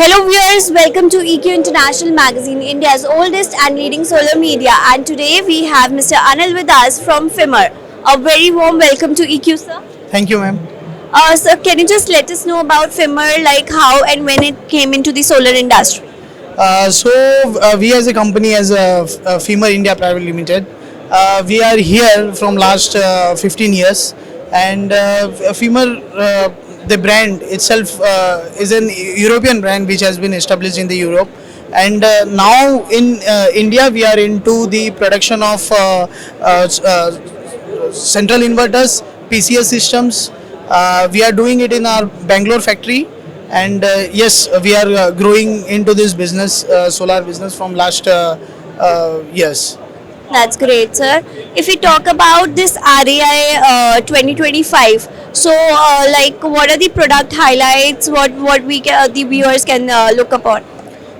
Hello viewers, welcome to EQ International Magazine, India's oldest and leading solar media. And today we have Mr. Anil with us from FIMER. A very warm welcome to EQ, sir. Thank you, ma'am. Sir, can you just let us know about FIMER, like how and when it came into the solar industry? We as a company, as a FIMER India Private Limited, we are here from last 15 years, and FIMER, the brand itself is an European brand which has been established in the Europe, and now in India we are into the production of central inverters, PCS systems. We are doing it in our Bangalore factory, and yes, we are growing into this business, solar business, from last years. That's great, sir. If we talk about this REI 2025, so like what are the product highlights? What the viewers can look upon?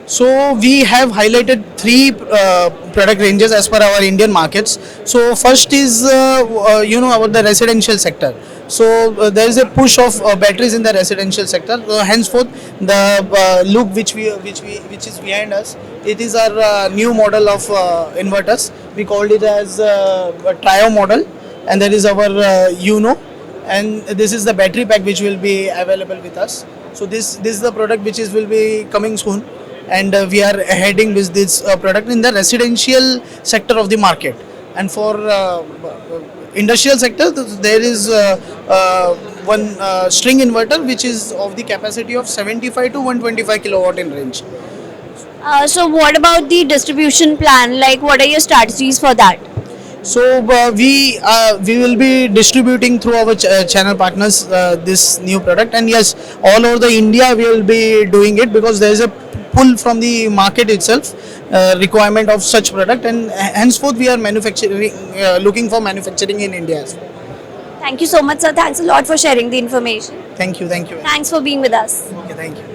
So we have highlighted three product ranges as per our Indian markets. So first is about the residential sector. So there is a push of batteries in the residential sector. Henceforth, the look which is behind us, it is our new model of inverters. We called it as a trio model, and that is our Uno. And this is the battery pack which will be available with us. So this is the product which will be coming soon, and we are heading with this product in the residential sector of the market. And for industrial sector, there is one string inverter which is of the capacity of 75 to 125 kilowatt in range. So what about the distribution plan? Like what are your strategies for that? So we will be distributing through our channel partners this new product, and yes, all over the India we will be doing it because there is a pull from the market itself, requirement of such product, and henceforth we are manufacturing, looking for manufacturing in India as well. Thank you so much, sir. Thanks a lot for sharing the information. Thank you. Thanks for being with us. Okay, thank you.